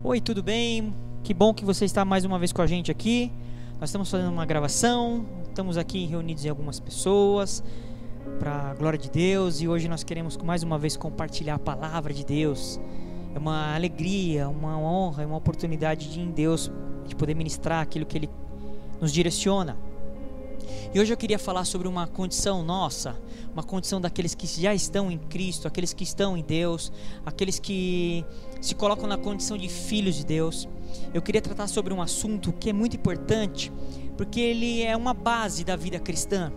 Oi, tudo bem? Que bom que você está mais uma vez com a gente aqui. Nós estamos fazendo uma gravação, estamos aqui reunidos em algumas pessoas, para a glória de Deus, e hoje nós queremos mais uma vez compartilhar a palavra de Deus. É uma alegria, uma honra, uma oportunidade em Deus de poder ministrar aquilo que Ele nos direciona. E hoje eu queria falar sobre uma condição nossa, uma condição daqueles que já estão em Cristo, aqueles que estão em Deus, aqueles que se colocam na condição de filhos de Deus. Eu queria tratar sobre um assunto que é muito importante, porque ele é uma base da vida cristã.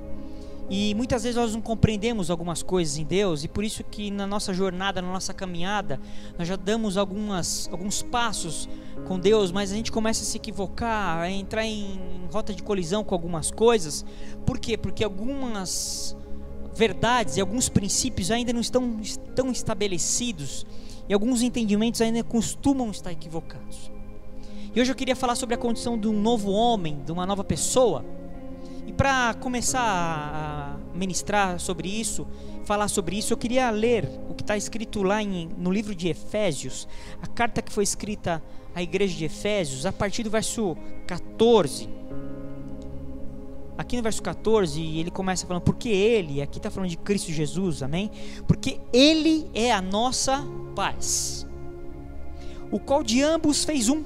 E muitas vezes nós não compreendemos algumas coisas em Deus, e por isso que na nossa jornada, na nossa caminhada, nós já damos alguns passos com Deus, mas a gente começa a se equivocar, a entrar em rota de colisão com algumas coisas. Por quê? Porque algumas verdades e alguns princípios ainda não estão tão estabelecidos, e alguns entendimentos ainda costumam estar equivocados. E hoje eu queria falar sobre a condição de um novo homem, de uma nova pessoa. E para começar a ministrar sobre isso, falar sobre isso, eu queria ler o que está escrito lá no livro de Efésios, a carta que foi escrita à igreja de Efésios, a partir do verso 14. Aqui no verso 14, ele começa falando, porque Ele, aqui está falando de Cristo Jesus, amém? Porque Ele é a nossa paz, o qual de ambos fez um,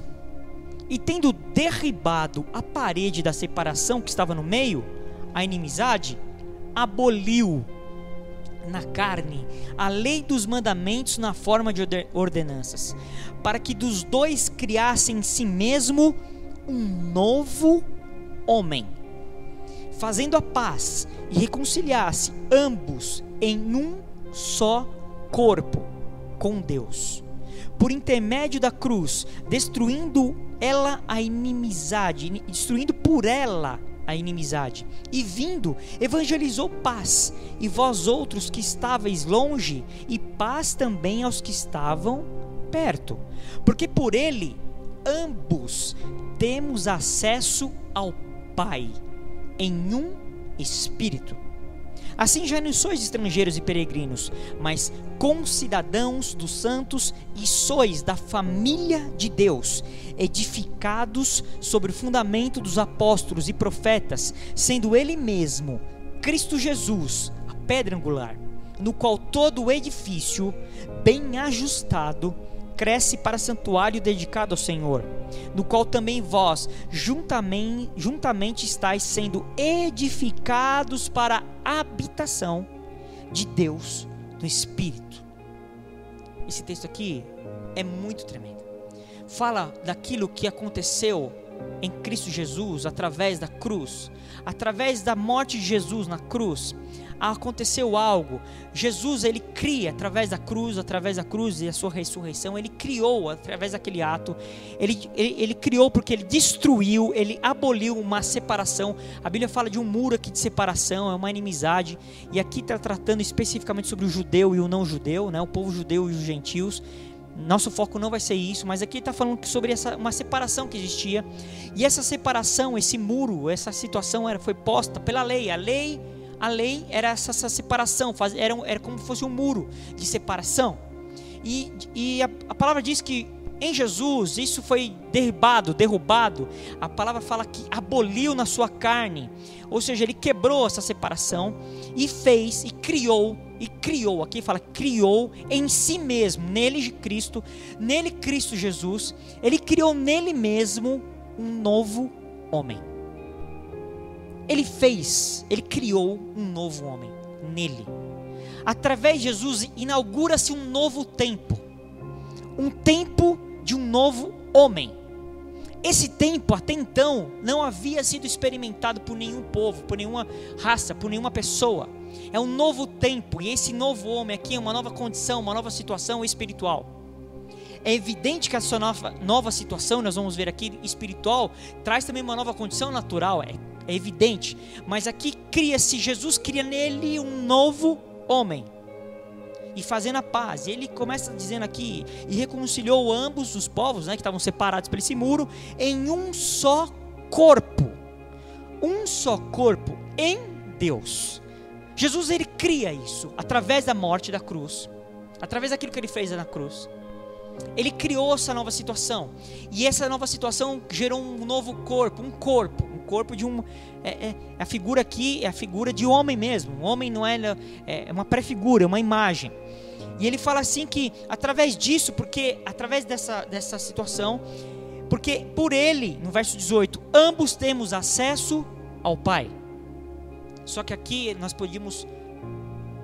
e tendo derribado a parede da separação que estava no meio, a inimizade, aboliu na carne a lei dos mandamentos na forma de ordenanças, para que dos dois criassem em si mesmo um novo homem, fazendo a paz e reconciliasse ambos em um só corpo com Deus, por intermédio da cruz, destruindo por ela a inimizade, e vindo, evangelizou paz, e vós outros que estáveis longe, e paz também aos que estavam perto, porque por ele ambos temos acesso ao Pai, em um Espírito. Assim já não sois estrangeiros e peregrinos, mas concidadãos dos santos, e sois da família de Deus, edificados sobre o fundamento dos apóstolos e profetas, sendo Ele mesmo, Cristo Jesus, a pedra angular, no qual todo o edifício, bem ajustado, cresce para santuário dedicado ao Senhor, no qual também vós juntamente estáis sendo edificados para a habitação de Deus no Espírito. Esse texto aqui é muito tremendo. Fala daquilo que aconteceu em Cristo Jesus através da cruz, através da morte de Jesus na cruz. Aconteceu algo. Jesus, ele cria através da cruz e a sua ressurreição. Ele criou através daquele ato. Ele criou porque ele destruiu, ele aboliu uma separação. A Bíblia fala de um muro aqui de separação, é uma inimizade. E aqui está tratando especificamente sobre o judeu e o não judeu, né? O povo judeu e os gentios. Nosso foco não vai ser isso, mas aqui está falando sobre uma separação que existia. E essa separação, esse muro, essa situação foi posta pela lei. A lei era essa separação, era como se fosse um muro de separação. E a palavra diz que em Jesus isso foi derrubado. A palavra fala que aboliu na sua carne, ou seja, ele quebrou essa separação e fez e criou, aqui fala criou em si mesmo, nele Cristo Jesus, ele criou nele mesmo um novo homem. Ele criou um novo homem nele. Através de Jesus inaugura-se um novo tempo. Um tempo de um novo homem. Esse tempo até então não havia sido experimentado por nenhum povo, por nenhuma raça, por nenhuma pessoa. É um novo tempo, e esse novo homem aqui é uma nova condição, uma nova situação espiritual. É evidente que essa nova situação, nós vamos ver aqui, espiritual, traz também uma nova condição natural, é evidente, mas aqui Jesus cria nele um novo homem, e fazendo a paz. E ele começa dizendo aqui, e reconciliou ambos os povos, né, que estavam separados por esse muro, em um só corpo em Deus. Jesus, ele cria isso através da morte da cruz, através daquilo que ele fez na cruz. Ele criou essa nova situação. E essa nova situação gerou um novo corpo, um corpo de um... a figura aqui é a figura de homem mesmo. O homem não é uma pré-figura, é uma imagem. E ele fala assim que através disso, porque através dessa situação, porque por ele, no verso 18, ambos temos acesso ao Pai. Só que aqui nós podíamos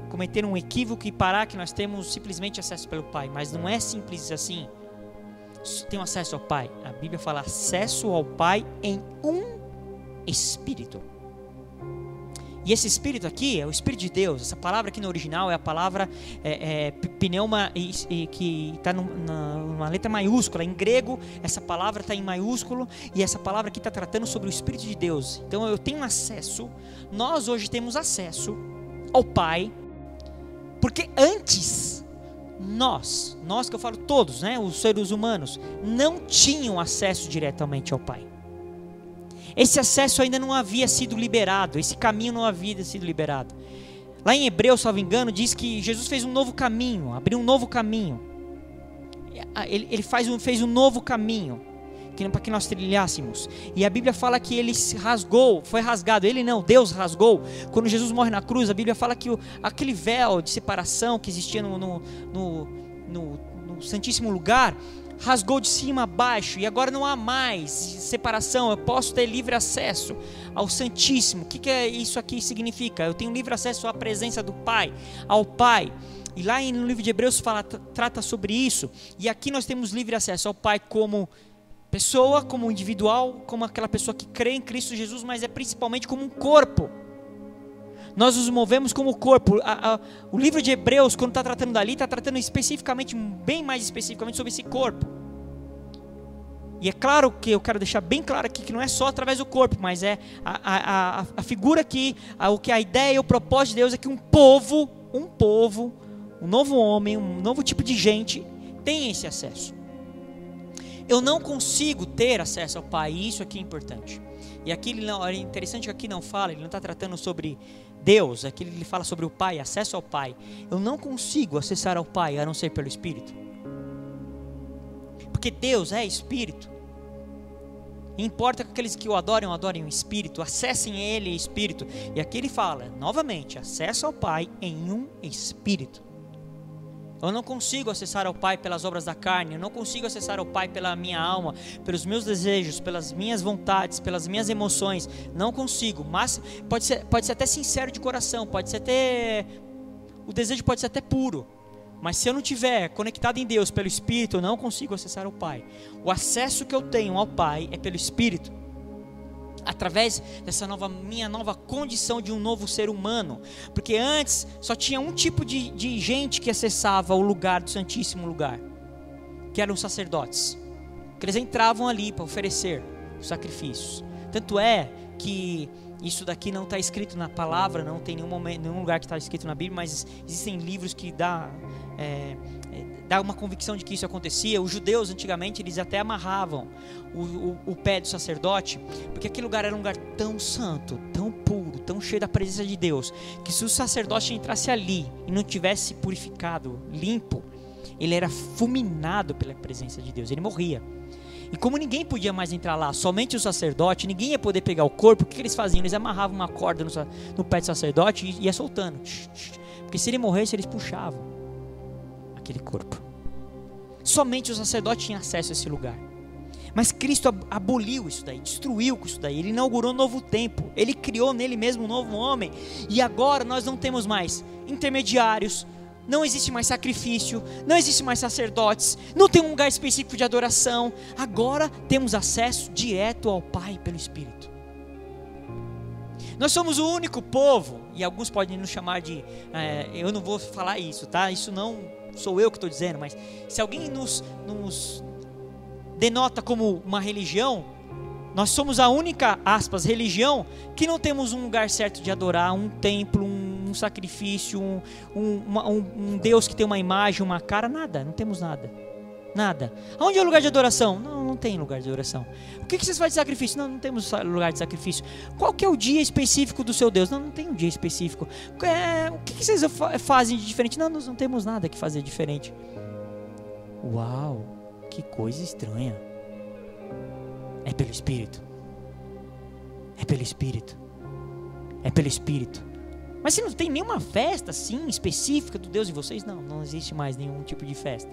cometer um equívoco e parar que nós temos simplesmente acesso pelo Pai, mas não é simples assim. Tem acesso ao Pai. A Bíblia fala acesso ao Pai em um Espírito. E esse Espírito aqui é o Espírito de Deus. Essa palavra aqui no original é a palavra pneuma, que está numa letra maiúscula. Em grego, essa palavra está em maiúsculo, e essa palavra aqui está tratando sobre o Espírito de Deus. Então eu tenho acesso, nós hoje temos acesso ao Pai, porque antes, nós que eu falo todos, né, os seres humanos, não tinham acesso diretamente ao Pai. Esse acesso ainda não havia sido liberado, esse caminho não havia sido liberado. Lá em Hebreus, salvo engano, diz que Jesus fez um novo caminho, abriu um novo caminho. Ele fez um novo caminho para que nós trilhássemos. E a Bíblia fala que ele se rasgou, foi rasgado, ele não, Deus rasgou. Quando Jesus morre na cruz, a Bíblia fala que aquele véu de separação que existia no Santíssimo Lugar, rasgou de cima a baixo, e agora não há mais separação. Eu posso ter livre acesso ao Santíssimo. O que isso aqui significa? Eu tenho livre acesso à presença do Pai, ao Pai. E lá no livro de Hebreus trata sobre isso. E aqui nós temos livre acesso ao Pai como pessoa, como individual, como aquela pessoa que crê em Cristo Jesus, mas é principalmente como um corpo. Nós nos movemos como corpo. O livro de Hebreus, quando está tratando dali, está tratando especificamente, bem mais especificamente, sobre esse corpo. E é claro que eu quero deixar bem claro aqui que não é só através do corpo, mas é a figura aqui, o que a ideia e o propósito de Deus é que um povo, um novo homem, um novo tipo de gente tem esse acesso. Eu não consigo ter acesso ao Pai, e isso aqui é importante. E aqui é interessante que aqui não fala, ele não está tratando sobre Deus, aqui ele fala sobre o Pai, acesso ao Pai. Eu não consigo acessar ao Pai a não ser pelo Espírito, porque Deus é Espírito. E importa que aqueles que o adorem o Espírito, acessem Ele em Espírito. E aqui ele fala, novamente, acesso ao Pai em um Espírito. Eu não consigo acessar ao Pai pelas obras da carne, eu não consigo acessar ao Pai pela minha alma, pelos meus desejos, pelas minhas vontades, pelas minhas emoções. Não consigo, mas pode ser até sincero de coração, o desejo pode ser até puro. Mas se eu não estiver conectado em Deus pelo Espírito, eu não consigo acessar ao Pai. O acesso que eu tenho ao Pai é pelo Espírito, através dessa minha nova condição de um novo ser humano. Porque antes só tinha um tipo de gente que acessava o lugar do Santíssimo Lugar, que eram os sacerdotes, que eles entravam ali para oferecer os sacrifícios. Tanto é que isso daqui não está escrito na palavra, não tem nenhum lugar que está escrito na Bíblia, mas existem livros que dá uma convicção de que isso acontecia. Os judeus antigamente, eles até amarravam o pé do sacerdote, porque aquele lugar era um lugar tão santo, tão puro, tão cheio da presença de Deus, que se o sacerdote entrasse ali e não tivesse purificado, limpo, ele era fulminado pela presença de Deus, ele morria. E como ninguém podia mais entrar lá, somente o sacerdote, ninguém ia poder pegar o corpo, o que eles faziam? Eles amarravam uma corda no pé do sacerdote e ia soltando, porque se ele morresse, eles puxavam aquele corpo. Somente o sacerdote tinha acesso a esse lugar. Mas Cristo aboliu isso daí, destruiu isso daí. Ele inaugurou um novo tempo, ele criou nele mesmo um novo homem. E agora nós não temos mais intermediários, não existe mais sacrifício, não existe mais sacerdotes, não tem um lugar específico de adoração. Agora temos acesso direto ao Pai pelo Espírito. Nós somos o único povo, e alguns podem nos chamar de eu não vou falar isso, tá? Isso não sou eu que estou dizendo, mas se alguém nos denota como uma religião, nós somos a única, aspas, religião que não temos um lugar certo de adorar, um templo, um sacrifício, um Deus que tem uma imagem, uma cara, nada, não temos nada. Nada. Onde é o lugar de adoração? Não tem lugar de adoração. O que vocês fazem de sacrifício? Não temos lugar de sacrifício. Qual que é o dia específico do seu Deus? Não tem um dia específico. O que vocês fazem de diferente? Nós não temos nada que fazer diferente. Uau, que coisa estranha. É pelo Espírito. É pelo Espírito. É pelo Espírito. Mas se não tem nenhuma festa assim específica do Deus de vocês, não existe mais nenhum tipo de festa.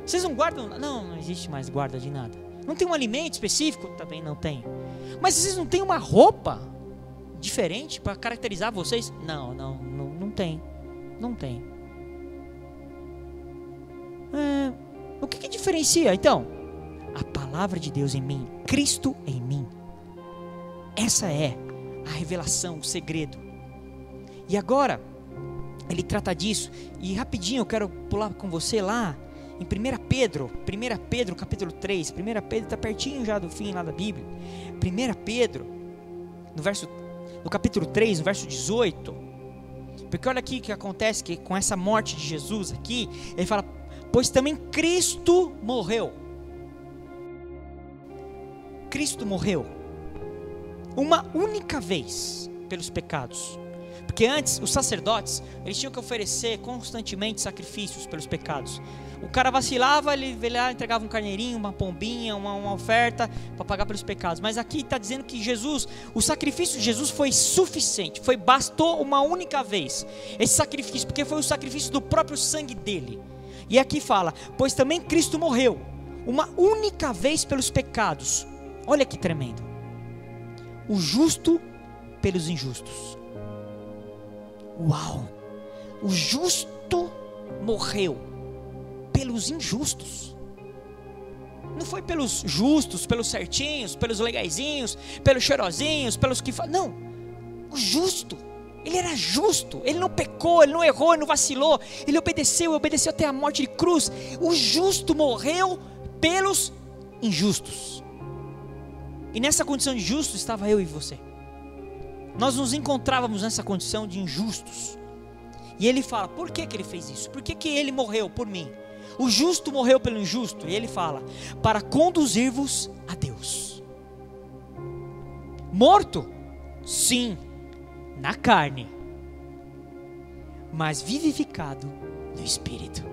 Vocês não guardam? Não existe mais guarda de nada. Não tem um alimento específico? Também não tem. Mas vocês não têm uma roupa diferente para caracterizar vocês? Não tem. Não tem. O que diferencia então? A palavra de Deus em mim, Cristo em mim. Essa é a revelação, o segredo. E agora ele trata disso. E rapidinho eu quero pular com você lá em 1 Pedro capítulo 3. 1 Pedro está pertinho já do fim lá da Bíblia. 1 Pedro no capítulo 3, no verso 18. Porque olha aqui o que acontece que com essa morte de Jesus aqui, ele fala: pois também Cristo morreu. Cristo morreu uma única vez pelos pecados. Porque antes, os sacerdotes, eles tinham que oferecer constantemente sacrifícios pelos pecados. O cara vacilava, ele lá entregava um carneirinho, uma pombinha, uma oferta para pagar pelos pecados. Mas aqui está dizendo que Jesus, o sacrifício de Jesus foi suficiente, bastou uma única vez esse sacrifício, porque foi o sacrifício do próprio sangue dele. E aqui fala: pois também Cristo morreu uma única vez pelos pecados. Olha que tremendo. O justo pelos injustos. Uau! O justo morreu pelos injustos. Não foi pelos justos, pelos certinhos, pelos legaizinhos, pelos cheirosinhos, pelos que não. O justo, ele era justo, ele não pecou, ele não errou, ele não vacilou, ele obedeceu até a morte de cruz. O justo morreu pelos injustos. E nessa condição de justo estava eu e você. Nós nos encontrávamos nessa condição de injustos. E ele fala: por que ele fez isso? Por que ele morreu por mim? O justo morreu pelo injusto. E ele fala: para conduzir-vos a Deus. Morto? Sim, na carne, mas vivificado no Espírito.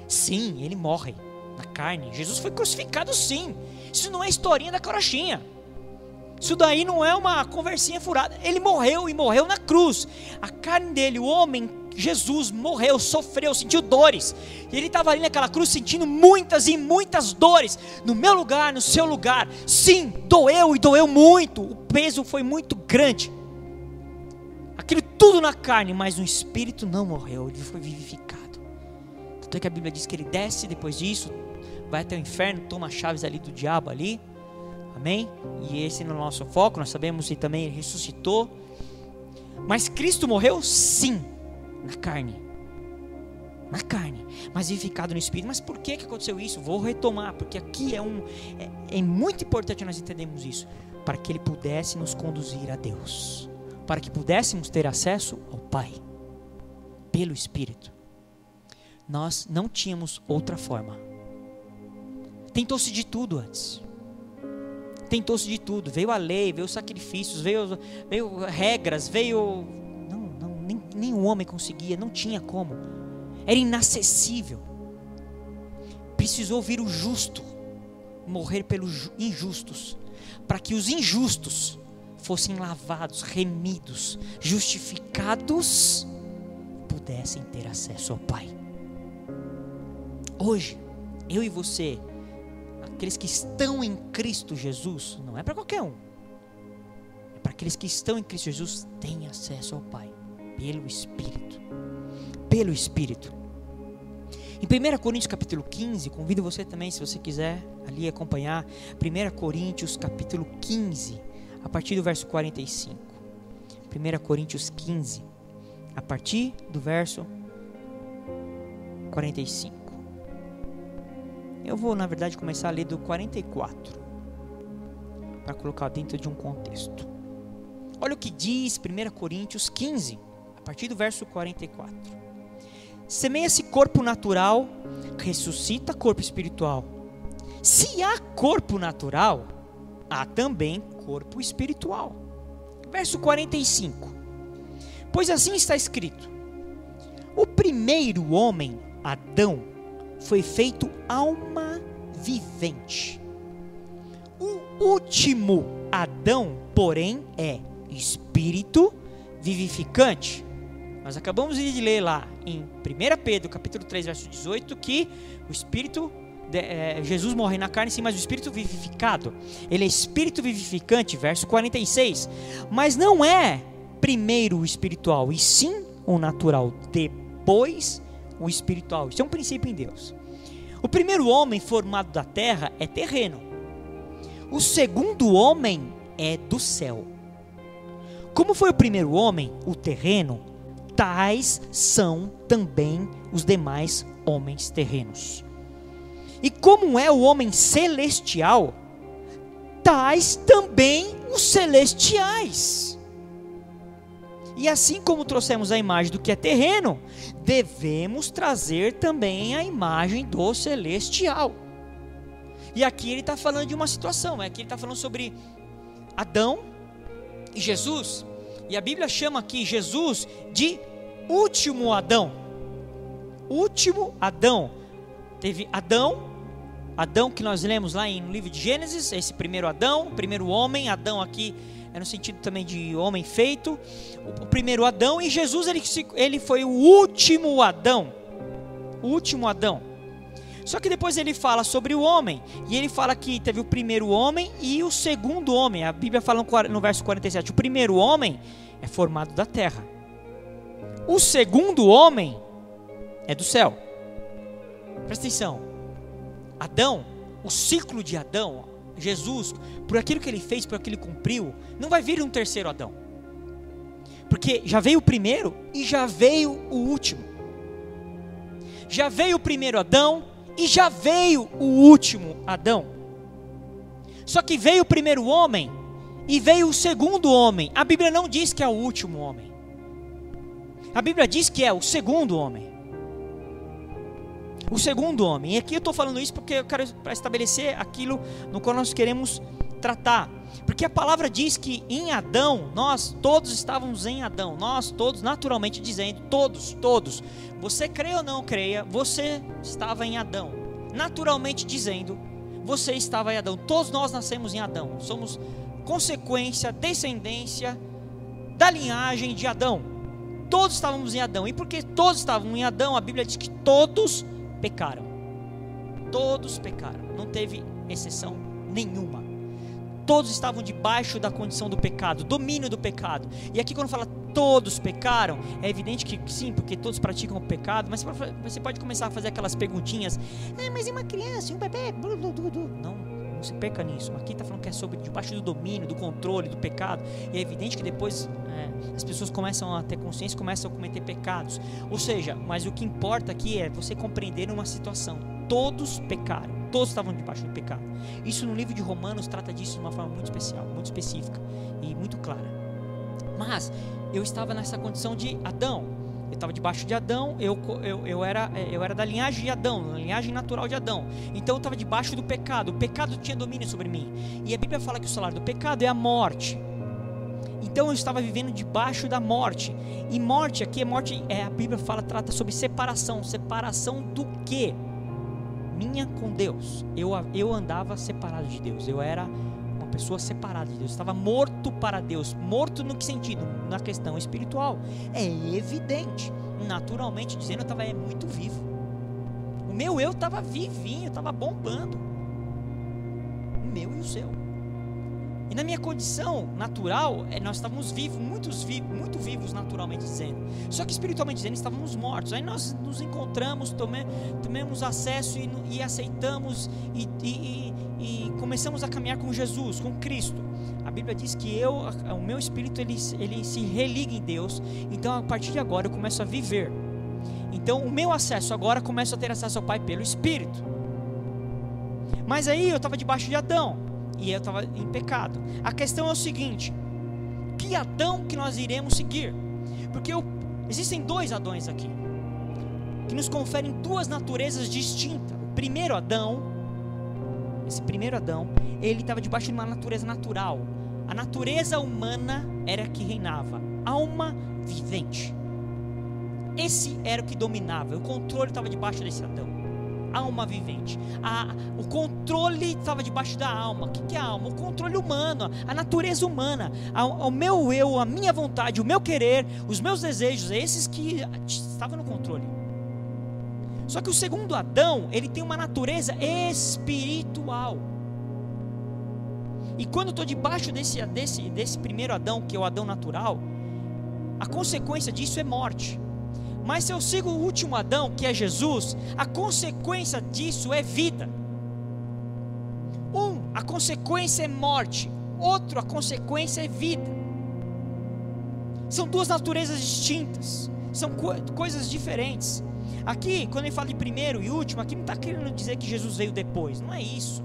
Sim, ele morre na carne. Jesus foi crucificado, sim. Isso não é historinha da carochinha. Isso daí não é uma conversinha furada. Ele morreu e morreu na cruz. A carne dele, o homem, Jesus, morreu, sofreu, sentiu dores. E ele estava ali naquela cruz sentindo muitas e muitas dores. No meu lugar, no seu lugar. Sim, doeu e doeu muito. O peso foi muito grande. Aquilo tudo na carne, mas no Espírito não morreu. Ele foi vivificado. Tanto é que a Bíblia diz que ele desce depois disso, vai até o inferno, toma as chaves ali do diabo ali. Amém? E esse não é o nosso foco. Nós sabemos que também ele ressuscitou. Mas Cristo morreu sim, na carne, mas vivificado no Espírito. Mas por que aconteceu isso? Vou retomar, porque aqui é muito importante nós entendermos isso, para que ele pudesse nos conduzir a Deus, para que pudéssemos ter acesso ao Pai pelo Espírito. Nós não tínhamos outra forma. Tentou-se de tudo antes. Tentou-se de tudo. Veio a lei, veio os sacrifícios, veio regras, nenhum homem conseguia, não tinha como. Era inacessível. Precisou vir o justo morrer pelos injustos, para que os injustos fossem lavados, remidos, justificados, pudessem ter acesso ao Pai. Hoje, eu e você, aqueles que estão em Cristo Jesus, não é para qualquer um, é para aqueles que estão em Cristo Jesus, têm acesso ao Pai, pelo Espírito. Em 1 Coríntios capítulo 15, convido você também, se você quiser ali acompanhar, 1 Coríntios capítulo 15, a partir do verso 45. 1 Coríntios 15, a partir do verso 45. Eu vou, na verdade, começar a ler do 44, para colocar dentro de um contexto. Olha o que diz 1 Coríntios 15, a partir do verso 44. Semeia-se corpo natural, ressuscita corpo espiritual. Se há corpo natural, há também corpo espiritual. Verso 45. Pois assim está escrito: o primeiro homem, Adão, foi feito alma vivente. O último Adão, porém, é espírito vivificante. Nós acabamos de ler lá em 1 Pedro, capítulo 3, verso 18, que o espírito, Jesus morre na carne, sim, mas o espírito vivificado, ele é espírito vivificante, verso 46. Mas não é primeiro o espiritual, e sim o natural, depois o espiritual. Isso é um princípio em Deus. O primeiro homem formado da terra é terreno. O segundo homem é do céu. Como foi o primeiro homem, o terreno, tais são também os demais homens terrenos. E como é o homem celestial, tais também os celestiais. E assim como trouxemos a imagem do que é terreno, devemos trazer também a imagem do celestial. E aqui ele está falando de uma situação, aqui ele está falando sobre Adão e Jesus. E a Bíblia chama aqui Jesus de último Adão. Último Adão. Teve Adão que nós lemos lá no livro de Gênesis, esse primeiro Adão, primeiro homem. Adão aqui é no sentido também de homem feito, o primeiro Adão. E Jesus ele foi o último Adão. O último Adão. Só que depois ele fala sobre o homem, e ele fala que teve o primeiro homem e o segundo homem. A Bíblia fala no verso 47, o primeiro homem é formado da terra, o segundo homem é do céu. Presta atenção, Adão, o ciclo de Adão, Jesus, por aquilo que ele fez, por aquilo que ele cumpriu, não vai vir um terceiro Adão, porque já veio o primeiro e já veio o último. Já veio o primeiro Adão e já veio o último Adão. Só que veio o primeiro homem e veio o segundo homem. A Bíblia não diz que é o último homem. A Bíblia diz que é o segundo homem. O segundo homem. E aqui eu estou falando isso porque eu quero estabelecer aquilo no qual nós queremos tratar. Porque a palavra diz que em Adão, nós todos estávamos em Adão. Nós todos, naturalmente dizendo, todos. Você creia ou não creia, você estava em Adão. Naturalmente dizendo, você estava em Adão. Todos nós nascemos em Adão. Somos consequência, descendência da linhagem de Adão. Todos estávamos em Adão. E porque todos estavam em Adão, a Bíblia diz que todos pecaram. Todos pecaram. Não teve exceção nenhuma. Todos estavam debaixo da condição do pecado, domínio do pecado. E aqui quando fala todos pecaram, é evidente que sim, porque todos praticam o pecado. Mas você pode começar a fazer aquelas perguntinhas. Mas e uma criança, e um bebê? Não se peca nisso. Aqui está falando que é sobre debaixo do domínio, do controle, do pecado. E é evidente que depois as pessoas começam a ter consciência, começam a cometer pecados. Ou seja, mas o que importa aqui é você compreender uma situação. Todos pecaram. Todos estavam debaixo do pecado. Isso no livro de Romanos trata disso de uma forma muito especial, muito específica e muito clara. Mas eu estava nessa condição de Adão. Eu estava debaixo de Adão. Eu era da linhagem de Adão, da linhagem natural de Adão. Então eu estava debaixo do pecado. O pecado tinha domínio sobre mim. E a Bíblia fala que o salário do pecado é a morte. Então eu estava vivendo debaixo da morte. E morte aqui, a Bíblia trata sobre separação. Separação do quê? Minha com Deus. Eu andava separado de Deus. Eu era uma pessoa separada de Deus. Estava morto para Deus. Morto no que sentido? Na questão espiritual. É evidente. Naturalmente dizendo, eu estava muito vivo. O meu eu estava vivinho, estava bombando. O meu e o seu. E na minha condição natural, nós estávamos vivos, muito vivos naturalmente dizendo. Só que espiritualmente dizendo, estávamos mortos. Aí nós nos encontramos, tomamos acesso e aceitamos e começamos a caminhar com Jesus, com Cristo. A Bíblia diz que o meu espírito ele se religa em Deus. Então a partir de agora eu começo a viver. Então o meu acesso agora começa a ter acesso ao Pai pelo Espírito. Mas aí eu estava debaixo de Adão. E eu estava em pecado. A questão é o seguinte: que Adão que nós iremos seguir? Porque existem dois Adões aqui, que nos conferem duas naturezas distintas. O primeiro Adão, ele estava debaixo de uma natureza natural. A natureza humana era a que reinava, alma vivente. Esse era o que dominava, o controle estava debaixo desse Adão. alma vivente. O controle estava debaixo da alma. O que é a alma? O controle humano, a natureza humana, o meu eu, a minha vontade, o meu querer, os meus desejos, esses que estavam no controle. Só que o segundo Adão, ele tem uma natureza espiritual. E quando eu estou debaixo desse primeiro Adão, que é o Adão natural, a consequência disso é morte. Mas se eu sigo o último Adão, que é Jesus, a consequência disso é vida. A consequência é morte. Outro, a consequência é vida. São duas naturezas distintas. São coisas diferentes. Aqui, quando ele fala de primeiro e último, aqui não está querendo dizer que Jesus veio depois. Não é isso.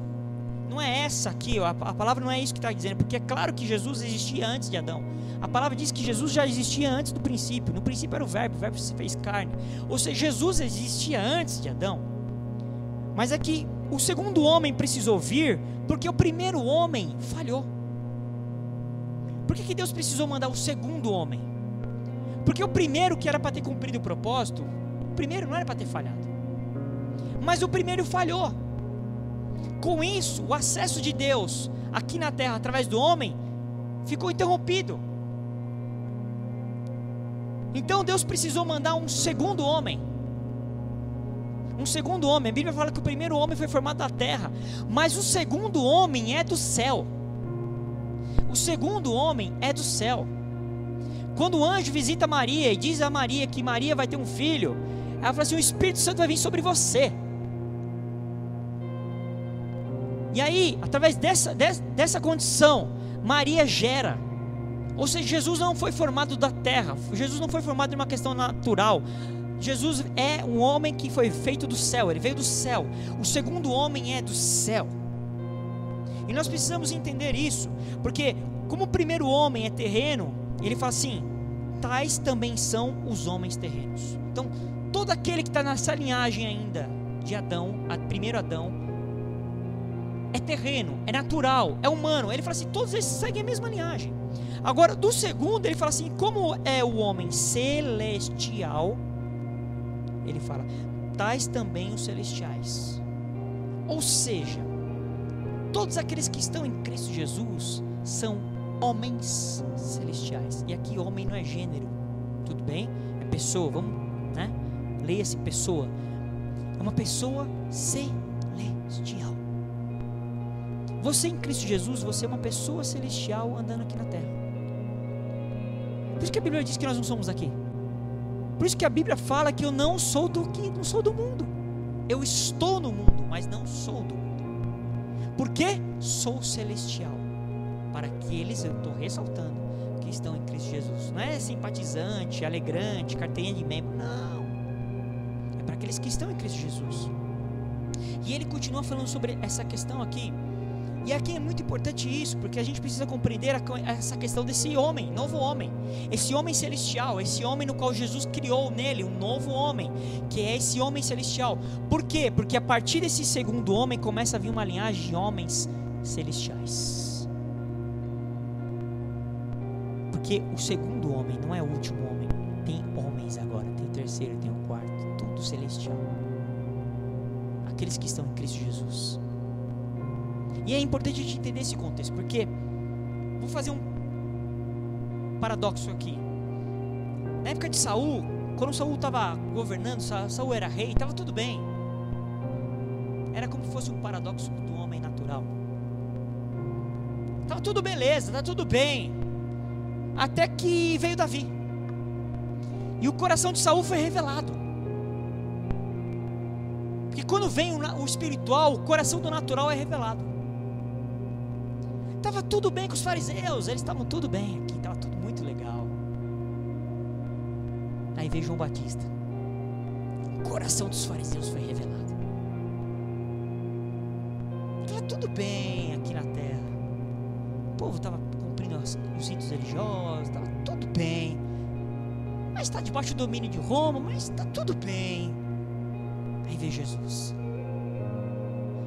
Não é essa aqui, a palavra não é isso que está dizendo, porque é claro que Jesus existia antes de Adão. A palavra diz que Jesus já existia antes do princípio. No princípio era o verbo se fez carne. Ou seja, Jesus existia antes de Adão. Mas é que o segundo homem precisou vir, porque o primeiro homem falhou. Por que Deus precisou mandar o segundo homem? Porque o primeiro, que era para ter cumprido o propósito, o primeiro não era para ter falhado. Mas o primeiro falhou. Com isso, o acesso de Deus aqui na terra através do homem ficou interrompido. Então Deus precisou mandar um segundo homem. Um segundo homem. A Bíblia fala que o primeiro homem foi formado da terra, mas o segundo homem é do céu. O segundo homem é do céu. Quando o anjo visita Maria e diz a Maria que Maria vai ter um filho, ela fala assim: o Espírito Santo vai vir sobre você. E aí, através dessa condição, Maria gera. Ou seja, Jesus não foi formado da terra. Jesus não foi formado de uma questão natural. Jesus é um homem que foi feito do céu. Ele veio do céu. O segundo homem é do céu. E nós precisamos entender isso. Porque como o primeiro homem é terreno, ele fala assim: tais também são os homens terrenos. Então, todo aquele que está nessa linhagem ainda de Adão, primeiro Adão, é terreno, é natural, é humano. Ele fala assim: todos esses seguem a mesma linhagem. Agora, do segundo, ele fala assim: como é o homem celestial, ele fala, tais também os celestiais. Ou seja, todos aqueles que estão em Cristo Jesus são homens celestiais. E aqui homem não é gênero, tudo bem? É pessoa, vamos, né? Leia-se pessoa. É uma pessoa celestial. Você em Cristo Jesus, você é uma pessoa celestial andando aqui na terra. Por isso que a Bíblia diz que nós não somos aqui. Por isso que a Bíblia fala que eu não sou do mundo. Eu estou no mundo, mas não sou do mundo. Por quê? Sou celestial. Para aqueles, eu estou ressaltando, que estão em Cristo Jesus. Não é simpatizante, alegrante, carteirinha de membro. Não. É para aqueles que estão em Cristo Jesus. E ele continua falando sobre essa questão aqui. E aqui é muito importante isso, porque a gente precisa compreender essa questão desse homem, novo homem, esse homem celestial, esse homem no qual Jesus criou nele um novo homem, que é esse homem celestial. Por quê? Porque a partir desse segundo homem começa a vir uma linhagem de homens celestiais. Porque o segundo homem não é o último homem, tem homens agora, tem o terceiro, tem o quarto, tudo celestial. Aqueles que estão em Cristo Jesus. E é importante a gente entender esse contexto, porque vou fazer um paradoxo aqui. Na época de Saul, quando Saul estava governando, Saul era rei, estava tudo bem. Era como se fosse um paradoxo do homem natural. Estava tudo beleza, está tudo bem. Até que veio Davi. E o coração de Saul foi revelado. Porque quando vem o espiritual, o coração do natural é revelado. Estava tudo bem com os fariseus, eles estavam tudo bem aqui, estava tudo muito legal. Aí veio João Batista. O coração dos fariseus foi revelado. Estava tudo bem aqui na terra. O povo estava cumprindo os ritos religiosos, estava tudo bem. Mas está debaixo do domínio de Roma, mas está tudo bem. Aí veio Jesus.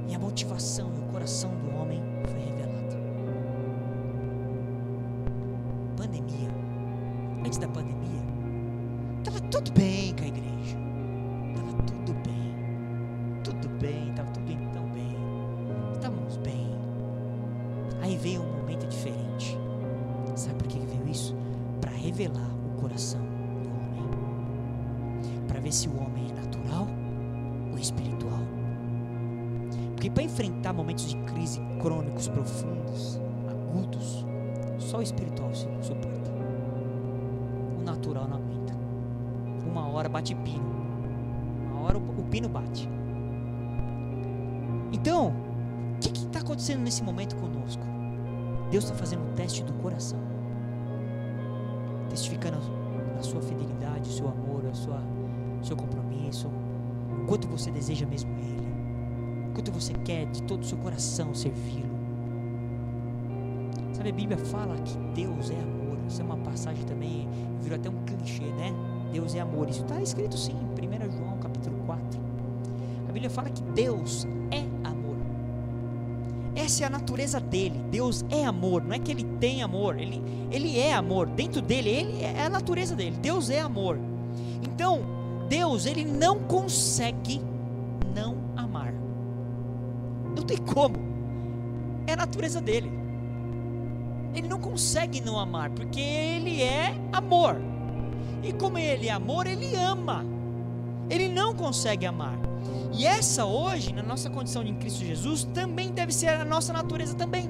E a motivação e o coração do homem foi revelado. Pandemia. Antes da pandemia, estava tudo bem com a igreja. Estava tudo bem. Tudo para ver se o homem é natural ou espiritual. Porque para enfrentar momentos de crise crônicos, profundos, agudos, só o espiritual suporta. O natural não aguenta. Uma hora bate pino. Uma hora o pino bate. Então, o que está acontecendo nesse momento conosco? Deus está fazendo um teste do coração, testificando a sua fidelidade, o seu amor, o seu compromisso, o quanto você deseja mesmo Ele, o quanto você quer de todo o seu coração servi-lo. Sabe, a Bíblia fala que Deus é amor. Isso é uma passagem também, virou até um clichê, né? Deus é amor. Isso está escrito sim, em 1 João capítulo 4. A Bíblia fala que Deus é amor. Essa é a natureza dele. Deus é amor. Não é que ele tem amor, ele é amor. Dentro dele, ele é a natureza dele. Deus é amor. Então, Deus, ele não consegue não amar. Não tem como. É a natureza dele. Ele não consegue não amar, porque ele é amor. E como ele é amor, ele ama. Ele não consegue amar. E essa hoje, na nossa condição em Cristo Jesus, também deve ser a nossa natureza também.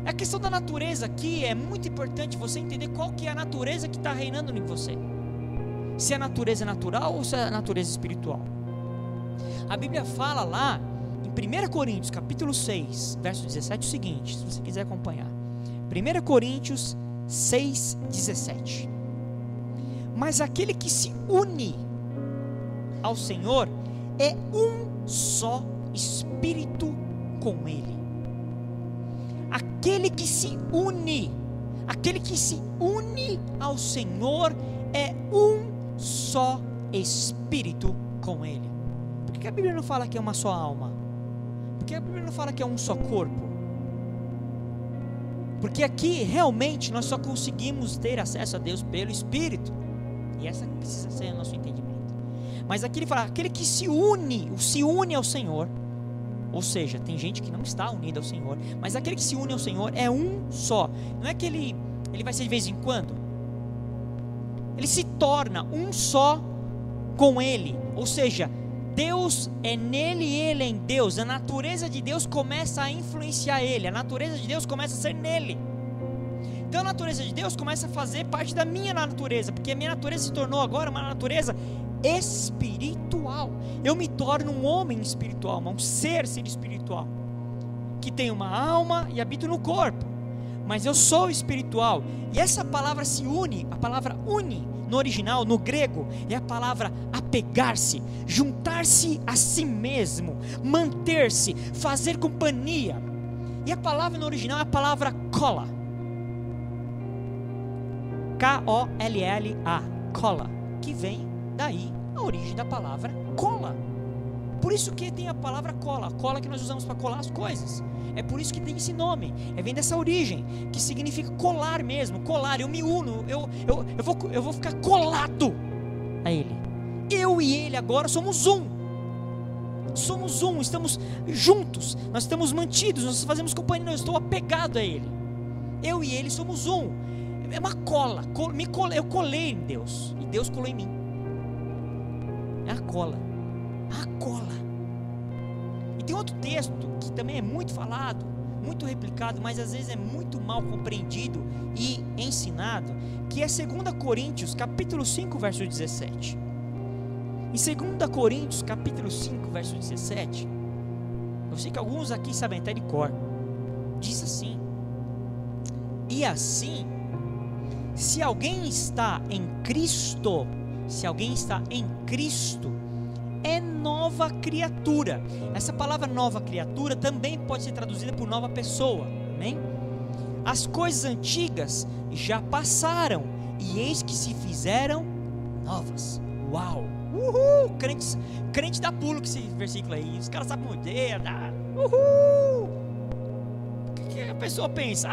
A questão da natureza aqui é muito importante você entender qual que é a natureza que está reinando em você. Se é a natureza natural ou se é a natureza espiritual. A Bíblia fala lá, em 1 Coríntios capítulo 6, verso 17, o seguinte, se você quiser acompanhar. 1 Coríntios 6, 17. Mas aquele que se une ao Senhor é um só espírito com Ele. Aquele que se une ao Senhor é um só espírito com Ele. Por que a Bíblia não fala que é uma só alma? Por que a Bíblia não fala que é um só corpo? Porque aqui realmente nós só conseguimos ter acesso a Deus pelo Espírito. E essa precisa ser o nosso entendimento. Mas aqui ele fala, aquele que se une ao Senhor, ou seja, tem gente que não está unida ao Senhor, mas aquele que se une ao Senhor é um só. Não é que ele vai ser de vez em quando. Ele se torna um só com Ele. Ou seja, Deus é nele e Ele é em Deus. A natureza de Deus começa a influenciar Ele. A natureza de Deus começa a ser nele. Então a natureza de Deus começa a fazer parte da minha natureza, porque a minha natureza se tornou agora uma natureza espiritual. Eu me torno um homem espiritual, um ser espiritual, que tem uma alma e habito no corpo, mas eu sou espiritual. E essa palavra se une, a palavra une, no original, no grego, é a palavra apegar-se, juntar-se a si mesmo, manter-se, fazer companhia. E a palavra no original é a palavra kola, K-O-L-L-A, kola, que vem daí a origem da palavra cola. Por isso que tem a palavra cola, cola que nós usamos para colar as coisas. É por isso que tem esse nome, vem dessa origem, que significa colar mesmo, colar. Eu me uno, eu vou ficar colado a Ele. Eu e Ele agora somos um, estamos juntos, nós estamos mantidos, nós fazemos companhia, eu estou apegado a Ele. Eu e Ele somos um. É uma cola, eu colei em Deus, e Deus colou em mim. É a cola. E tem outro texto que também é muito falado, muito replicado, mas às vezes é muito mal compreendido e ensinado, que é 2 Coríntios capítulo 5, verso 17. Em 2 Coríntios capítulo 5, verso 17, eu sei que alguns aqui sabem até de cor, diz assim: e assim, se alguém está em Cristo, é nova criatura. Essa palavra nova criatura também pode ser traduzida por nova pessoa, amém? As coisas antigas já passaram, e eis que se fizeram novas. Uau! Uhul! Crente dá pulo com esse versículo aí. Os caras sabem muito. Uhul! O que a pessoa pensa?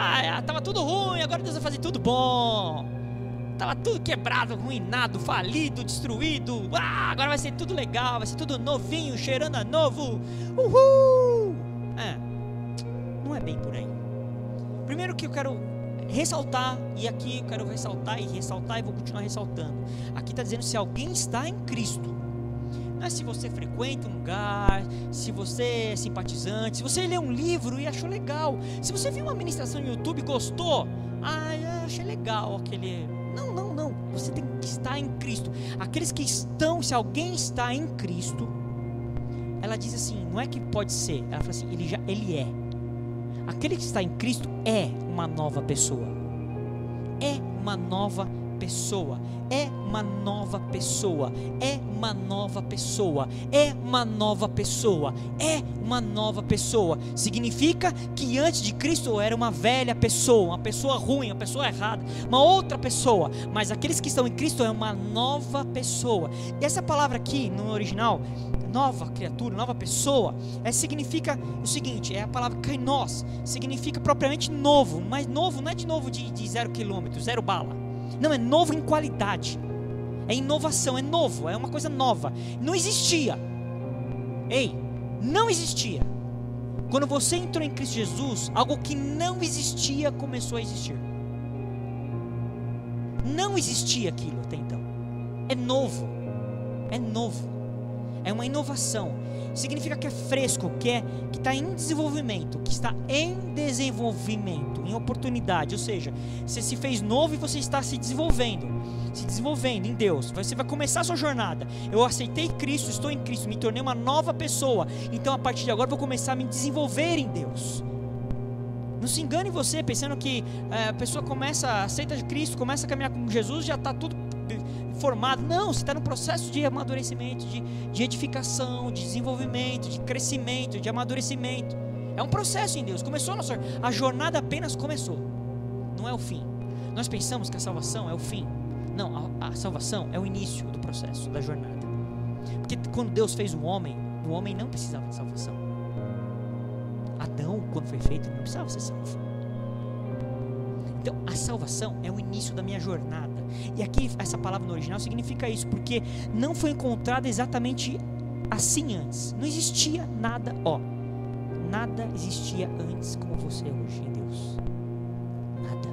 Tava tudo ruim, agora Deus vai fazer tudo bom. Tava tudo quebrado, arruinado, falido, destruído. Agora vai ser tudo legal, vai ser tudo novinho, cheirando a novo. Uhul! Não é bem por aí. Primeiro que eu quero ressaltar, e aqui eu quero ressaltar e vou continuar ressaltando. Aqui está dizendo se alguém está em Cristo. Não é se você frequenta um lugar, se você é simpatizante, se você lê um livro e achou legal, se você viu uma ministração no YouTube e gostou, eu achei legal aquele... Não, você tem que estar em Cristo. Aqueles que estão, se alguém está em Cristo, ela diz assim, não é que pode ser, ela fala assim, ele é. Aquele que está em Cristo é uma nova pessoa. É uma nova pessoa. É uma nova pessoa. É uma nova pessoa. É uma nova pessoa. É uma nova pessoa. Significa que antes de Cristo eu era uma velha pessoa, uma pessoa ruim, uma pessoa errada, uma outra pessoa. Mas aqueles que estão em Cristo é uma nova pessoa. E essa palavra aqui no original, nova criatura, nova pessoa, significa o seguinte, é a palavra kainos, significa propriamente novo, mas novo não é de novo de 0 km, 0 bala, não, é novo em qualidade, é inovação, é novo, é uma coisa nova, não existia, não existia, quando você entrou em Cristo Jesus, algo que não existia começou a existir, não existia aquilo até então, é novo, é uma inovação, significa que é fresco, que está em desenvolvimento, que está em desenvolvimento, em oportunidade, ou seja, você se fez novo e você está se desenvolvendo em Deus, você vai começar a sua jornada, eu aceitei Cristo, estou em Cristo, me tornei uma nova pessoa, então a partir de agora vou começar a me desenvolver em Deus. Não se engane você, pensando que a pessoa aceita Cristo, começa a caminhar com Jesus, já está tudo formado. Não, você está no processo de amadurecimento, de edificação, de desenvolvimento, de crescimento, de amadurecimento. É um processo em Deus. Começou a jornada apenas começou. Não é o fim. Nós pensamos que a salvação é o fim. Não, a salvação é o início do processo, da jornada. Porque quando Deus fez o homem não precisava de salvação. Adão, quando foi feito, não precisava ser salvo. Então, a salvação é o início da minha jornada. E aqui, essa palavra no original significa isso, porque não foi encontrada exatamente assim antes. Não existia nada, nada existia antes como você é hoje em Deus. Nada.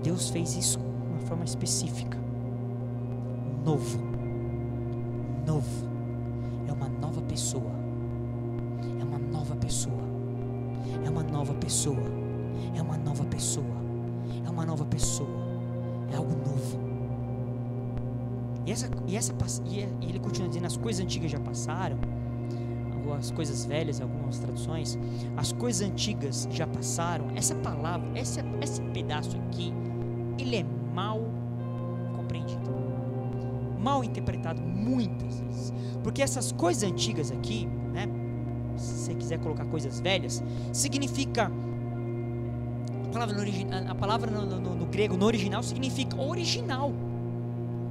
Deus fez isso de uma forma específica. Novo. É uma nova pessoa. É uma nova pessoa. É uma nova pessoa. É uma nova pessoa. É uma nova pessoa. É algo novo. E ele continua dizendo: as coisas antigas já passaram. As coisas velhas, algumas traduções, as coisas antigas já passaram. Essa palavra, esse pedaço aqui, ele é mal compreendido, mal interpretado muitas vezes, porque essas coisas antigas aqui, né, se você quiser colocar coisas velhas, significa, a palavra no grego, no original, significa original,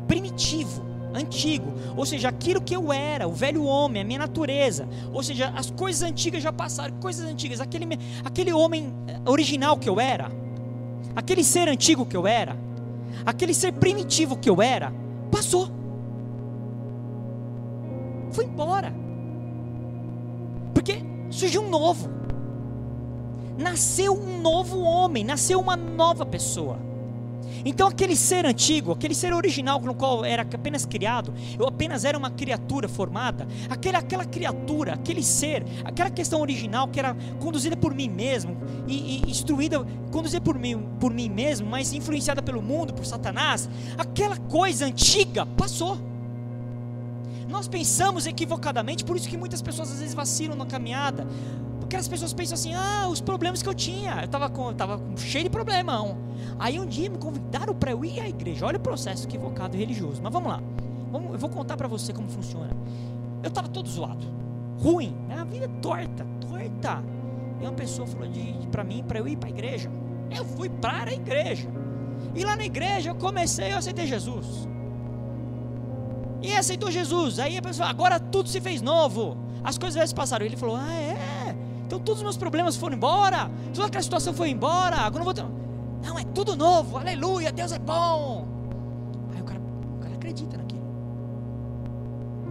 primitivo, antigo, ou seja, aquilo que eu era, o velho homem, a minha natureza, ou seja, as coisas antigas já passaram. Coisas antigas, aquele homem original que eu era, aquele ser antigo que eu era, aquele ser primitivo que eu era, passou, foi embora, porque surgiu um novo, nasceu um novo homem, nasceu uma nova pessoa. Então aquele ser antigo, aquele ser original no qual era apenas criado, eu apenas era uma criatura formada, aquela criatura, aquele ser, aquela questão original que era conduzida por mim mesmo, e instruída, conduzida por mim mesmo, mas influenciada pelo mundo, por Satanás, aquela coisa antiga passou. Nós pensamos equivocadamente, por isso que muitas pessoas às vezes vacilam na caminhada, porque as pessoas pensam assim: os problemas que eu tinha, eu estava cheio de problema. Aí um dia me convidaram para eu ir à igreja. Olha o processo equivocado e religioso. Mas vamos lá, eu vou contar para você como funciona. Eu estava todo zoado, ruim, a vida torta. E uma pessoa falou para mim, para eu ir para a igreja. Eu fui para a igreja, e lá na igreja eu aceitei Jesus, e aceitou Jesus. Aí a pessoa: agora tudo se fez novo, as coisas velhas passaram. Ele falou: então todos os meus problemas foram embora, toda aquela situação foi embora, agora não vou ter... Não, é tudo novo, aleluia, Deus é bom. Aí o cara acredita naquilo.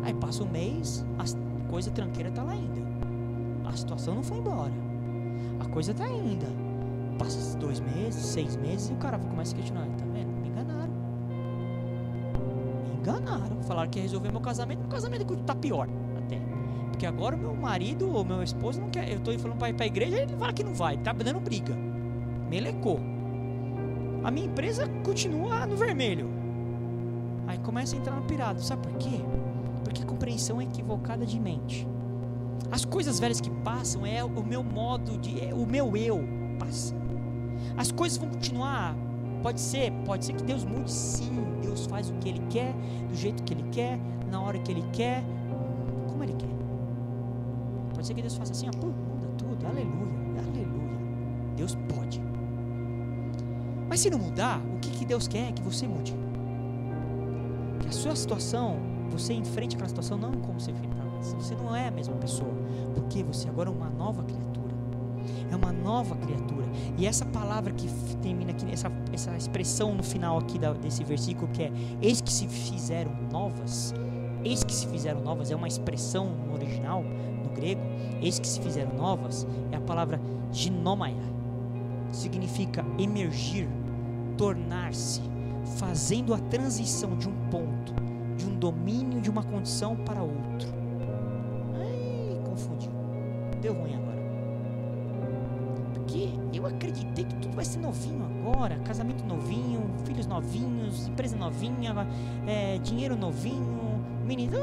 Aí passa um mês, a coisa tranqueira está lá ainda, a situação não foi embora, a coisa está ainda. Passa 2 meses, 6 meses e o cara começa a questionar. Tá vendo? Me enganaram. Falaram que ia resolver meu casamento tá pior até. Porque agora o meu marido ou meu esposo não quer. Eu tô falando pra ir pra igreja e ele fala que não vai. Tá dando briga. Melecou. A minha empresa continua no vermelho. Aí começa a entrar no pirado. Sabe por quê? Porque a compreensão é equivocada de mente. As coisas velhas que passam é o meu modo de... o meu eu passa. As coisas vão continuar. Pode ser que Deus mude, sim. Deus faz o que Ele quer, do jeito que Ele quer, na hora que Ele quer, como Ele quer. Pode ser que Deus faça assim, ó, muda tudo, aleluia, aleluia. Deus pode. Mas se não mudar, o que Deus quer é que você mude. Que a sua situação, você enfrente aquela situação não como você enfrentava antes. Você não é a mesma pessoa, porque você agora é uma nova criatura. É uma nova criatura. E essa palavra que termina aqui, essa expressão no final aqui desse versículo, que é eis que se fizeram novas. Eis que se fizeram novas é uma expressão no original, no grego. Eis que se fizeram novas é a palavra ginomai. Significa emergir, tornar-se, fazendo a transição de um ponto, de um domínio, de uma condição para outro. Ai, confundiu. Deu ruim agora. Porque eu acreditei que tudo vai ser novinho agora. Casamento novinho, filhos novinhos, empresa novinha, dinheiro novinho, menino,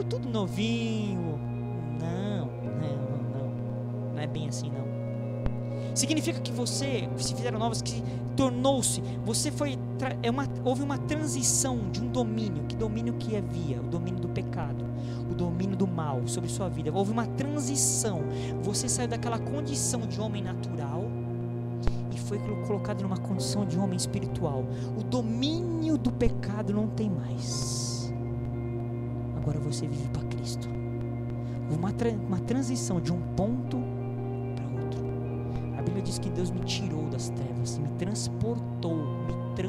tudo novinho. Não é bem assim não. Significa que você se fizeram novas, que tornou-se, você foi, houve uma transição de um domínio. Que domínio que havia? O domínio do pecado, o domínio do mal sobre sua vida. Houve uma transição. Você saiu daquela condição de homem natural e foi colocado numa condição de homem espiritual. O domínio do pecado não tem mais. Agora você vive para Cristo. Houve uma transição de um ponto para outro. A Bíblia diz que Deus me tirou das trevas, me transportou para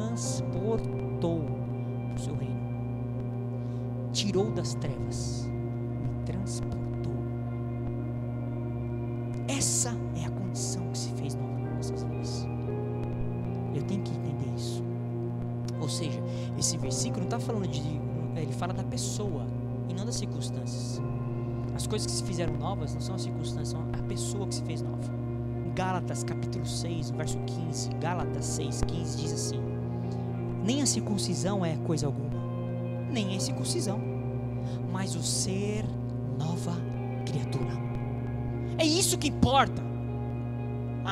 o seu reino. Tirou das trevas, me transportou. Essa é a condição que se fez nova nas nossas vidas. Eu tenho que entender isso. Ou seja, esse versículo não está falando ele fala da pessoa e não das circunstâncias. As coisas que se fizeram novas não são as circunstâncias, são a pessoa que se fez nova. Gálatas capítulo 6, verso 15, Gálatas 6, 15 diz assim: nem a circuncisão é coisa alguma, nem a incircuncisão, mas o ser nova criatura. É isso que importa.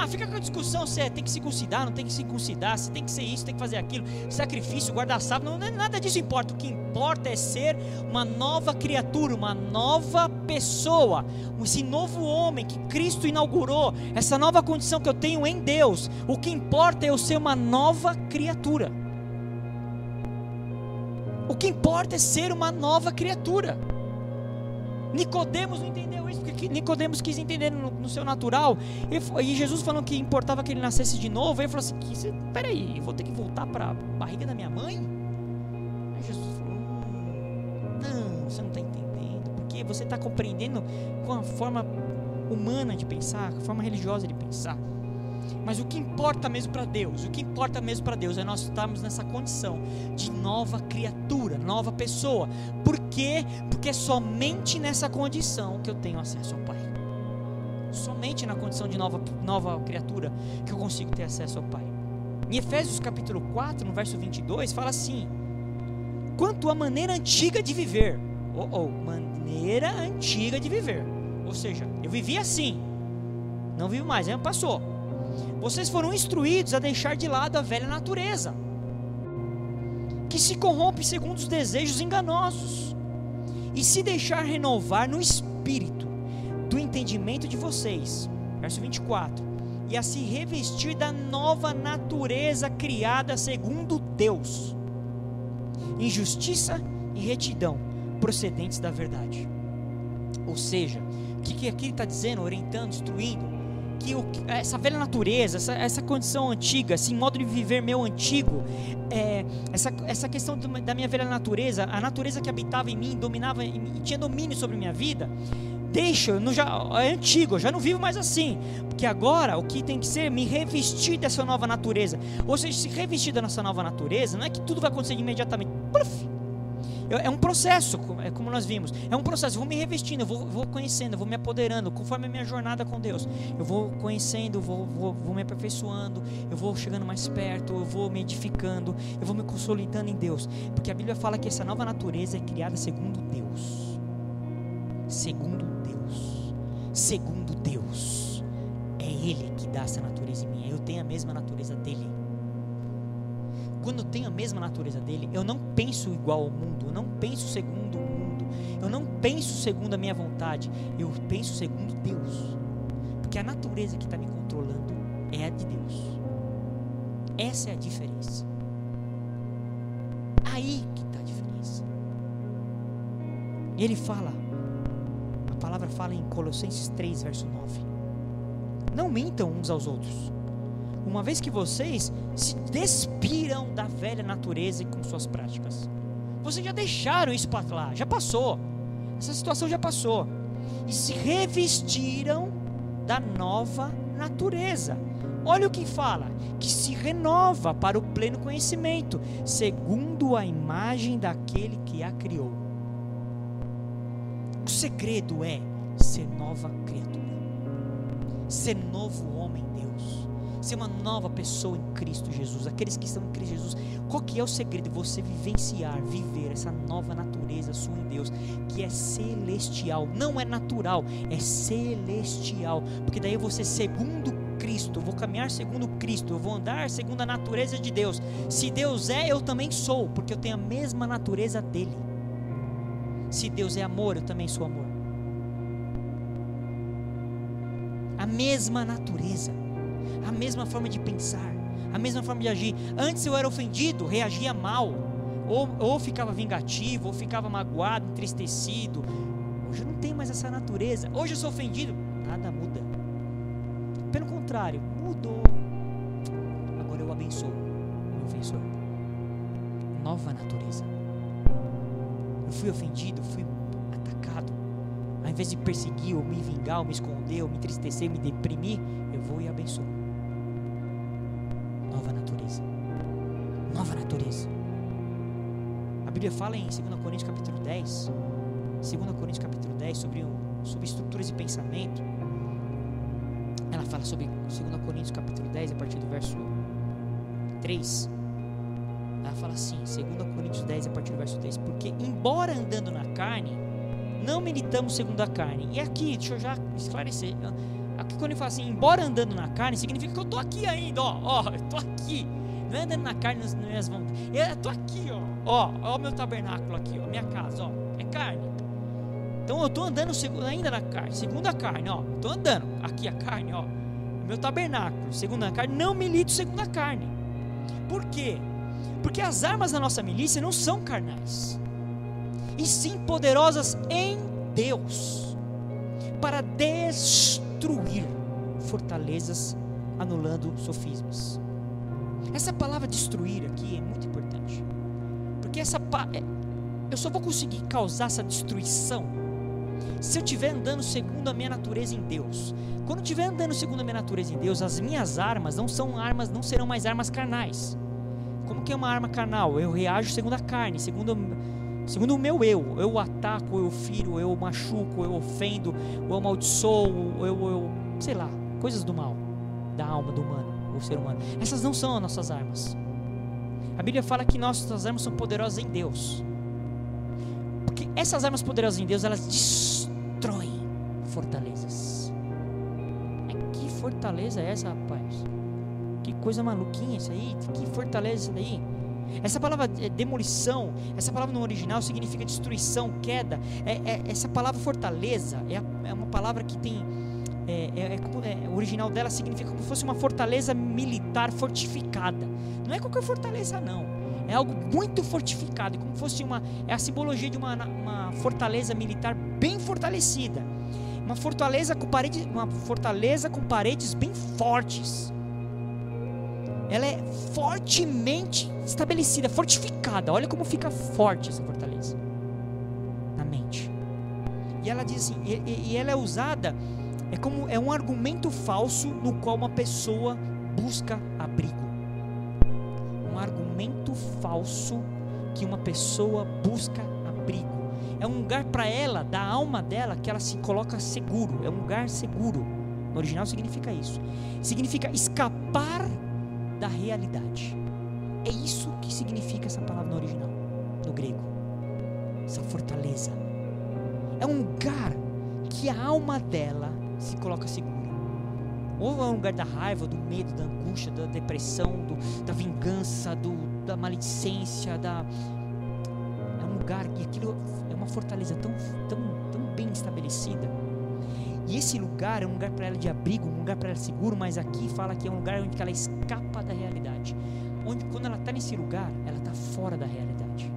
Fica com a discussão se tem que circuncidar, não tem que circuncidar, se tem que ser isso, tem que fazer aquilo, sacrifício, guarda-sábado, nada disso importa. O que importa é ser uma nova criatura, uma nova pessoa, esse novo homem que Cristo inaugurou, essa nova condição que eu tenho em Deus. O que importa é eu ser uma nova criatura. O que importa é ser uma nova criatura. Nicodemos não entendeu isso, porque Nicodemos quis entender no seu natural, e Jesus falou que importava que ele nascesse de novo. Aí ele falou assim, peraí, eu vou ter que voltar para a barriga da minha mãe? Aí Jesus falou, não, você não está entendendo, porque você está compreendendo com a forma humana de pensar, com a forma religiosa de pensar. Mas o que importa mesmo para Deus, é nós estarmos nessa condição de nova criatura, nova pessoa. Por quê? Porque é somente nessa condição que eu tenho acesso ao Pai. Somente na condição de nova criatura que eu consigo ter acesso ao Pai. Em Efésios capítulo 4, no verso 22, fala assim: quanto à maneira antiga de viver. Maneira antiga de viver. Ou seja, eu vivia assim, não vivo mais, passou. Vocês foram instruídos a deixar de lado a velha natureza, que se corrompe segundo os desejos enganosos, e se deixar renovar no espírito do entendimento de vocês. Verso 24. E a se revestir da nova natureza criada segundo Deus, em justiça e retidão, procedentes da verdade. Ou seja, o que aqui ele está dizendo, orientando, instruindo? Que essa velha natureza, essa condição antiga, esse modo de viver meu antigo, essa questão da minha velha natureza, a natureza que habitava em mim, dominava e tinha domínio sobre minha vida, deixa, é antigo, eu já não vivo mais assim, porque agora o que tem que ser, me revestir dessa nova natureza. Ou seja, se revestir dessa nova natureza, não é que tudo vai acontecer imediatamente. É um processo, é como nós vimos, é um processo. Eu vou me revestindo, eu vou conhecendo, eu vou me apoderando, conforme a minha jornada com Deus, eu vou conhecendo, vou me aperfeiçoando, eu vou chegando mais perto, eu vou me edificando, eu vou me consolidando em Deus, porque a Bíblia fala que essa nova natureza é criada segundo Deus. Segundo Deus, segundo Deus, é Ele que dá essa natureza em mim. Eu tenho a mesma natureza dele. Quando eu tenho a mesma natureza dele, eu não penso igual ao mundo, eu não penso segundo o mundo, eu não penso segundo a minha vontade, eu penso segundo Deus, porque a natureza que está me controlando é a de Deus. Essa é a diferença. Aí que está a diferença. Ele fala, a palavra fala em Colossenses 3, verso 9: não mintam uns aos outros, uma vez que vocês se despiram da velha natureza e com suas práticas. Vocês já deixaram isso para lá, já passou, essa situação já passou, e se revestiram da nova natureza. Olha o que fala, que se renova para o pleno conhecimento, segundo a imagem daquele que a criou. O segredo é ser nova criatura, ser novo homem em Deus, ser uma nova pessoa em Cristo Jesus. Aqueles que estão em Cristo Jesus, qual que é o segredo? Você vivenciar, viver essa nova natureza sua em Deus, que é celestial, não é natural, é celestial, porque daí eu vou ser segundo Cristo, eu vou caminhar segundo Cristo, eu vou andar segundo a natureza de Deus. Se Deus é, eu também sou, porque eu tenho a mesma natureza dele. Se Deus é amor, eu também sou amor. A mesma natureza, a mesma forma de pensar, a mesma forma de agir. Antes eu era ofendido, reagia mal, ou ficava vingativo, ou ficava magoado, entristecido. Hoje eu não tenho mais essa natureza. Hoje eu sou ofendido, nada muda. Pelo contrário, mudou. Agora eu abençoo o meu ofensor. Nova natureza. Eu fui ofendido, fui atacado. Ao invés de perseguir, ou me vingar, ou me esconder, ou me entristecer, me deprimir, eu vou e abençoo. Nova natureza. Nova natureza. A Bíblia fala em 2 Coríntios capítulo 10, 2 Coríntios capítulo 10, sobre estruturas de pensamento. Ela fala sobre 2 Coríntios capítulo 10, a partir do verso 3. Ela fala assim, 2 Coríntios 10, a partir do verso 3: porque embora andando na carne, não militamos segundo a carne. E aqui, deixa eu já esclarecer. Aqui quando ele fala assim, embora andando na carne, significa que eu estou aqui ainda, ó, eu estou aqui. Não é andando na carne nas minhas mãos. Eu estou aqui, ó o meu tabernáculo aqui, ó, minha casa, ó, é carne. Então eu estou andando ainda na carne, segundo a carne, ó, estou andando aqui a carne, ó, meu tabernáculo, segundo a carne, não milito segundo a carne. Por quê? Porque as armas da nossa milícia não são carnais, e sim poderosas em Deus, para destruir fortalezas, anulando sofismas. Essa palavra destruir aqui é muito importante, porque eu só vou conseguir causar essa destruição se eu estiver andando segundo a minha natureza em Deus. Quando eu estiver andando segundo a minha natureza em Deus, as minhas armas não serão mais armas carnais. Como que é uma arma carnal? Eu reajo segundo a carne, segundo o meu eu ataco, eu firo, eu machuco, eu ofendo, eu amaldiçoo, eu sei lá, coisas do mal, da alma do humano, o ser humano. Essas não são as nossas armas. A Bíblia fala que nossas armas são poderosas em Deus, porque essas armas poderosas em Deus, elas destroem fortalezas. Que fortaleza é essa, rapaz? Que coisa maluquinha isso aí, que fortaleza isso daí? Essa palavra demolição, essa palavra no original significa destruição, queda. Essa palavra fortaleza é uma palavra que tem, o original dela significa como se fosse uma fortaleza militar fortificada. Não é qualquer fortaleza não, é algo muito fortificado, como se fosse é a simbologia de uma fortaleza militar bem fortalecida, uma fortaleza com paredes bem fortes. Ela é fortemente estabelecida, fortificada. Olha como fica forte essa fortaleza na mente. E ela diz assim, e ela é usada, é um argumento falso no qual uma pessoa busca abrigo. Um argumento falso que uma pessoa busca abrigo. É um lugar para ela, da alma dela, que ela se coloca seguro. É um lugar seguro. No original significa isso. Significa escapar da realidade. É isso que significa essa palavra no original, no grego. Essa fortaleza. É um lugar que a alma dela se coloca segura. Ou é um lugar da raiva, do medo, da angústia, da depressão, da vingança, da maledicência, é um lugar, e aquilo é uma fortaleza tão bem estabelecida. E esse lugar é um lugar para ela de abrigo, um lugar para ela seguro, mas aqui fala que é um lugar onde ela escapa da realidade. Onde quando ela está nesse lugar, ela está fora da realidade.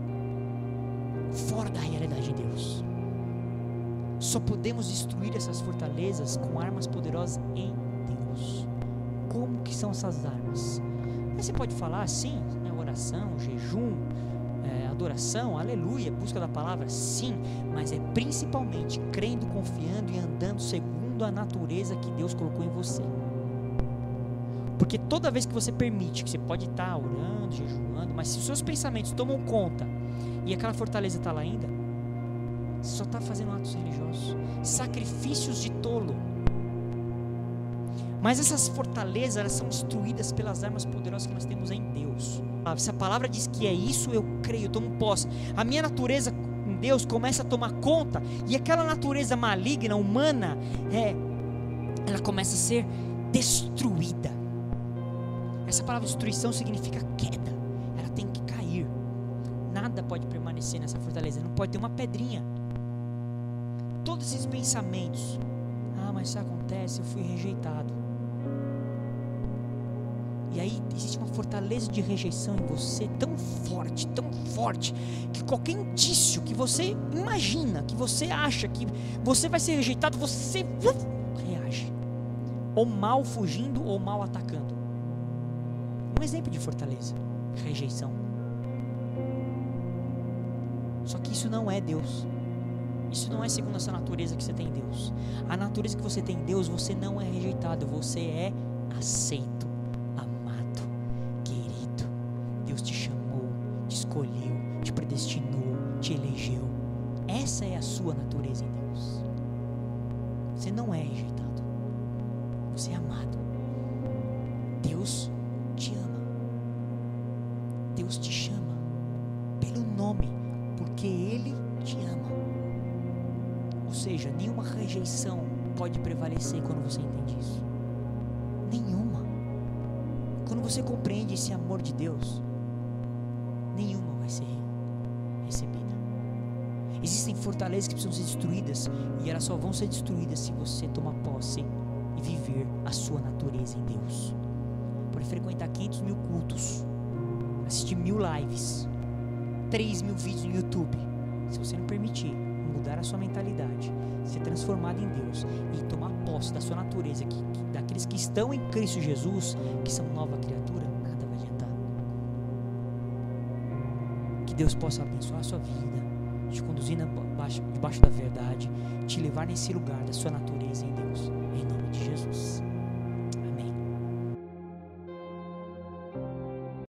Fora da realidade de Deus. Só podemos destruir essas fortalezas com armas poderosas em Deus. Como que são essas armas? Mas você pode falar sim, né? Oração, jejum, adoração, aleluia, busca da palavra, sim, mas é principalmente crendo, confiando e andando segundo a natureza que Deus colocou em você. Porque toda vez que você permite, que você pode estar orando, jejuando, mas se os seus pensamentos tomam conta e aquela fortaleza está lá ainda, você só está fazendo atos religiosos, sacrifícios de tolo. Mas essas fortalezas, elas são destruídas pelas armas poderosas que nós temos em Deus. Se a palavra diz que é isso, eu creio, eu tomo posse. A minha natureza em Deus começa a tomar conta, e aquela natureza maligna, humana, ela começa a ser destruída. Essa palavra destruição significa queda. Ela tem que cair. Nada pode permanecer nessa fortaleza, não pode ter uma pedrinha. Todos esses pensamentos, mas isso acontece, eu fui rejeitado. E aí existe uma fortaleza de rejeição em você tão forte, que qualquer indício que você imagina, que você acha que você vai ser rejeitado, você reage. Ou mal fugindo, ou mal atacando. Um exemplo de fortaleza, rejeição. Só que isso não é Deus. Isso não é segundo essa natureza que você tem em Deus. A natureza que você tem em Deus, você não é rejeitado, você é aceito, amado, querido. Deus te chamou, te escolheu, te predestinou, te elegeu. Essa é a sua natureza em Deus. Você não é rejeitado, você é amado. Deus te ama. Deus te chama pelo nome, porque Ele te ama. Ou seja, nenhuma rejeição pode prevalecer quando você entende isso. Nenhuma. Quando você compreende esse amor de Deus, nenhuma vai ser recebida. Existem fortalezas que precisam ser destruídas, e elas só vão ser destruídas se você tomar posse e viver a sua natureza em Deus. Pode frequentar 500 mil cultos, assistir 1000 lives, 3.000 vídeos no YouTube. Se você não permitir mudar a sua mentalidade, ser transformado em Deus e tomar posse da sua natureza, daqueles que estão em Cristo Jesus, que são nova criatura, nada vai adiantar. Que Deus possa abençoar a sua vida, te conduzir debaixo da verdade, te levar nesse lugar da sua natureza em Deus, em nome de Jesus.